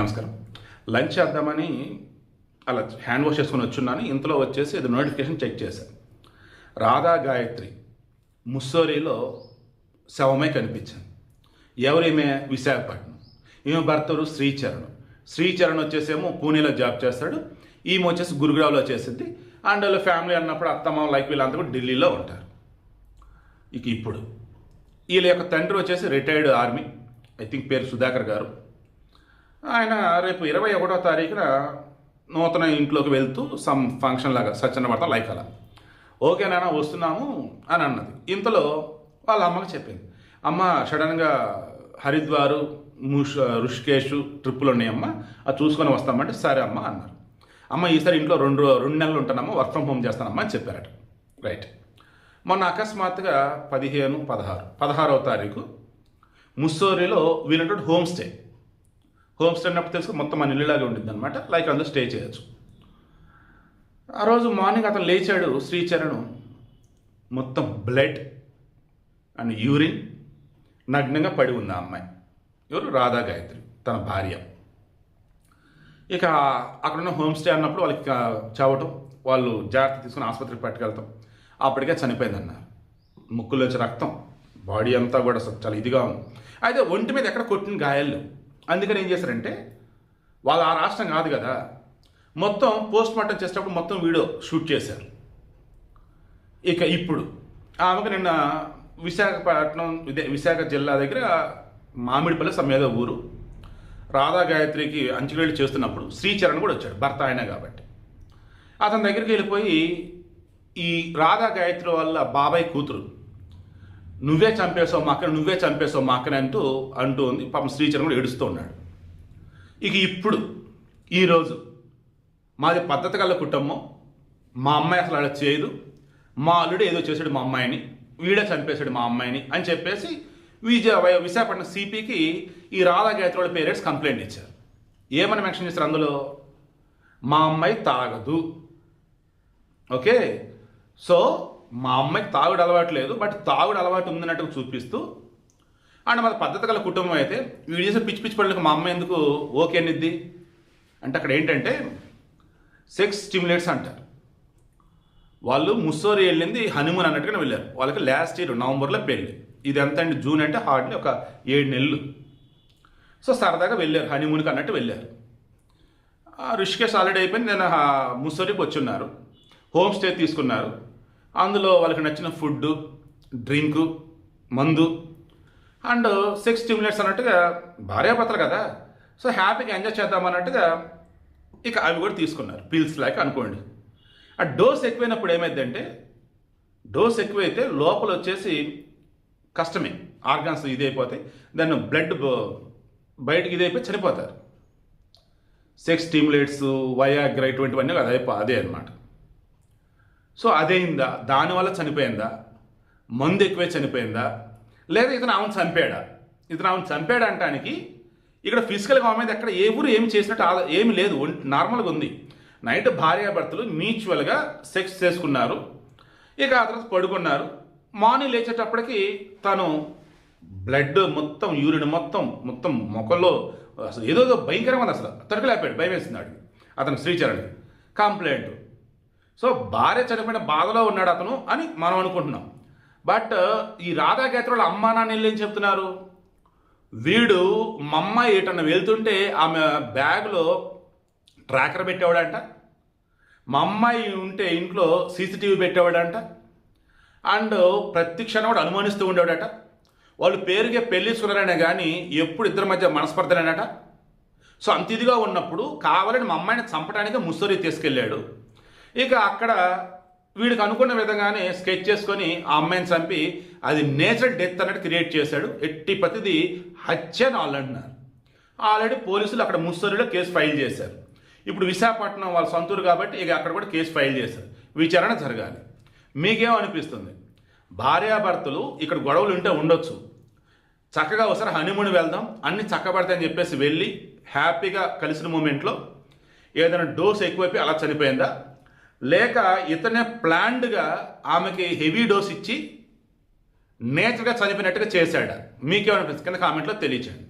నమస్కారం. లంచ్ చేద్దామని అలా హ్యాండ్ వాష్ చేసుకొని వచ్చున్నాను. ఇంతలో వచ్చేసి ఇది నోటిఫికేషన్ చెక్ చేశాను. రాధా గాయత్రి ముస్సోరీలో శవమై కనిపించింది. ఎవరేమే? విశాఖపట్నం. ఈమె భర్తరు శ్రీచరణ్. శ్రీచరణ్ వచ్చేసేమో పూణేలో జాబ్ చేస్తాడు. ఈమె వచ్చేసి గురుగ్రావ్లో చేసింది. అండ్ వాళ్ళ ఫ్యామిలీ అన్నప్పుడు అత్తమ్మ లైక్ వీళ్ళంతా కూడా ఢిల్లీలో ఉంటారు. ఇప్పుడు వీళ్ళ యొక్క తండ్రి వచ్చేసి రిటైర్డ్ ఆర్మీ, ఐ థింక్ పేరు సుధాకర్ గారు. ఆయన రేపు 21వ తారీఖున నూతన ఇంట్లోకి వెళ్తూ సమ్ ఫంక్షన్ లాగా సత్యన పడతాం లైక్ అలా. ఓకే నాన్న వస్తున్నాము అని అన్నది. ఇంతలో వాళ్ళ అమ్మకి చెప్పింది, అమ్మ సడన్గా హరిద్వారు ఋషికేష్ ట్రిప్పులు ఉన్నాయమ్మ, అది చూసుకొని వస్తామంటే సరే అమ్మ అన్నారు. అమ్మ ఈసారి ఇంట్లో రెండు నెలలు ఉంటానమ్మా, వర్క్ ఫ్రమ్ హోమ్ చేస్తానమ్మా అని చెప్పారట. రైట్. మొన్న అకస్మాత్తుగా 16వ తారీఖు ముస్సోరీలో వీళ్ళంటే హోమ్ స్టే అన్నప్పుడు తెలుసు మొత్తం మన ఇల్లులాగా ఉంటుంది అనమాట. లైక్ అందులో స్టే చేయొచ్చు. ఆ రోజు మార్నింగ్ అతను లేచాడు శ్రీచరణ్, మొత్తం బ్లడ్ అండ్ యూరిన్, నగ్నంగా పడి ఉంది ఆ అమ్మాయి. ఎవరు? రాధా గాయత్రి, తన భార్య. ఇక అక్కడున్న హోమ్ స్టే అన్నప్పుడు వాళ్ళకి చావటం, వాళ్ళు జాగ్రత్త తీసుకుని ఆసుపత్రికి పట్టుకెళ్తాం. అప్పటికే చనిపోయిందన్నారు. ముక్కులోంచి రక్తం, బాడీ అంతా కూడా చాలా ఇదిగా ఉంది. అయితే ఒంటి మీద ఎక్కడ కొట్టిన గాయాలు. అందుకని ఏం చేశారంటే, వాళ్ళు ఆ రాష్ట్రం కాదు కదా, మొత్తం పోస్ట్ మార్టం చేసేటప్పుడు మొత్తం వీడియో షూట్ చేశారు. ఇక ఇప్పుడు ఆమెకు నిన్న విశాఖ జిల్లా దగ్గర మామిడిపల్లి సమ్మేద ఊరు, రాధా గాయత్రికి అంచువేళ్ళు చేస్తున్నప్పుడు శ్రీచరణ్ కూడా వచ్చాడు, భర్త ఆయన కాబట్టి. అతని దగ్గరికి వెళ్ళిపోయి ఈ రాధా గాయత్రి వాళ్ళ బాబాయ్ కూతురు, నువ్వే చంపేసావు మా అక్కని అంటూ ఉంది. పాపం శ్రీచరణ్ కూడా ఏడుస్తూ ఉన్నాడు. ఇక ఇప్పుడు ఈరోజు మాది పద్ధతి గల కుటుంబం, మా అమ్మాయి అసలు అలా చేయదు, మా అల్లుడు ఏదో చేశాడు మా అమ్మాయిని, వీడే చంపేశాడు మా అమ్మాయిని అని చెప్పేసి విశాఖపట్నం సిపికి ఈ రాధా గాయత్రి వాళ్ళ పేరెంట్స్ కంప్లైంట్ ఇచ్చారు. ఏమని మెన్షన్ చేశారు అందులో? మా అమ్మాయి తాగదు. ఓకే, సో మా అమ్మాయికి తాగుడు అలవాటు లేదు, బట్ తాగుడు అలవాటు ఉందన్నట్టుగా చూపిస్తూ, అండ్ మన పద్ధతి గల కుటుంబం అయితే వీడు చేసే పిచ్చి పనులకు మా అమ్మాయి ఎందుకు ఓకే అనిద్ది అంటే, అక్కడ ఏంటంటే సెక్స్ స్టిమ్యులేట్స్ అంటారు. వాళ్ళు ముస్సోరీ వెళ్ళింది హనీమూన్ అన్నట్టుగానే వెళ్ళారు. వాళ్ళకి లాస్ట్ ఇయర్ నవంబర్లో పెళ్ళి. ఇది ఎంత అండి, జూన్ అంటే హార్డ్లీ ఒక 7 నెలలు. సో సరదాగా వెళ్ళారు, హనీమూన్కి అన్నట్టు వెళ్ళారు. ఋషికేశ్ ఆల్రెడీ అయిపోయింది. నేను ముస్సోరీకి వచ్చున్నారు, హోమ్ స్టే తీసుకున్నారు. అందులో వాళ్ళకి నచ్చిన ఫుడ్, డ్రింకు, మందు అండ్ సెక్స్ స్టిమ్యులేట్స్ అన్నట్టుగా భార్యాభర్తలు కదా, సో హ్యాపీగా ఎంజాయ్ చేద్దామన్నట్టుగా ఇక అవి కూడా తీసుకున్నారు, పిల్స్ లాగా అనుకోండి. ఆ డోస్ ఎక్కువైనప్పుడు ఏమైందంటే, డోస్ ఎక్కువైతే లోపల వచ్చేసి కష్టమే, ఆర్గాన్స్ ఇదైపోతాయి, దాన్ని బ్లడ్ బయటకి ఇదైపోయి చనిపోతారు. సెక్స్ స్టిమ్యులేట్స్, వయాగ్రా ఇటువంటివన్నీ అదే అనమాట. సో అదేందా, దానివల్ల చనిపోయిందా, మందు ఎక్కువే చనిపోయిందా, లేదా ఇతను ఆమెను చంపాడా అంటానికి ఇక్కడ ఫిజికల్గా ఆమె మీద ఎక్కడ ఏ ఊరు ఏమి చేసినట్టు ఏమి లేదు, నార్మల్గా ఉంది. నైట్ భార్యాభర్తలు మ్యూచువల్గా సెక్స్ చేసుకున్నారు. ఇక ఆ తర్వాత పడుకున్నారు. మార్నింగ్ లేచేటప్పటికి తను బ్లడ్ మొత్తం, యూరిన్ మొత్తం మొక్కల్లో అసలు ఏదో భయంకరమైన, అసలు తడుకులేపాడు, భయం వేస్తున్నాడు అతను శ్రీచరణ్కి. కంప్లైంట్. సో భార్య చనిపోయిన బాధలో ఉన్నాడు అతను అని మనం అనుకుంటున్నాం. బట్ ఈ రాధా గాయత్రి వాళ్ళ అమ్మా నాన్న ఏం చెప్తున్నారు, వీడు మా అమ్మాయి ఏటన్నా వెళ్తుంటే ఆమె బ్యాగ్లో ట్రాకర్ పెట్టేవాడంట, మా అమ్మాయి ఉంటే ఇంట్లో సీసీటీవీ పెట్టేవాడంట, అండ్ ప్రతి క్షణం కూడా అనుమానిస్తూ ఉండేవాడట. వాళ్ళు పేరుగే పెళ్ళిసుకున్నారనే కానీ ఎప్పుడు ఇద్దరి మధ్య మనస్పర్ధలేనట. సో అంత ఇదిగా ఉన్నప్పుడు కావాలని మా అమ్మాయిని చంపడానికి ముస్సోరీ తీసుకెళ్ళాడు. ఇక అక్కడ వీడికి అనుకున్న విధంగానే స్కెచ్ చేసుకొని ఆ అమ్మాయిని చంపి అది నేచురల్ డెత్ అన్నట్టు క్రియేట్ చేశాడు. ఎట్టి ప్రతిది హత్య అని వాళ్ళు అంటున్నారు. ఆల్రెడీ పోలీసులు అక్కడ ముస్సోరీలో కేసు ఫైల్ చేశారు. ఇప్పుడు విశాఖపట్నం వాళ్ళ సొంతూరు కాబట్టి ఇక అక్కడ కూడా కేసు ఫైల్ చేశారు. విచారణ జరగాలి. మీకేమనిపిస్తుంది? భార్యాభర్తలు ఇక్కడ గొడవలు ఉంటే ఉండొచ్చు, చక్కగా ఒకసారి హనీమూన్ వెళ్దాం, అన్ని చక్కబడతాయని చెప్పేసి వెళ్ళి హ్యాపీగా కలిసిన మూమెంట్లో ఏదైనా డోస్ ఎక్కువైపోయి అలా చనిపోయిందా, లేక ఇతనే ప్లాన్డ్గా ఆమెకి హెవీ డోస్ ఇచ్చి నేచురల్గా చనిపోయినట్టుగా చేశాడా? మీకేమనిపిస్తుంది? కింద కామెంట్లో తెలియచేయండి.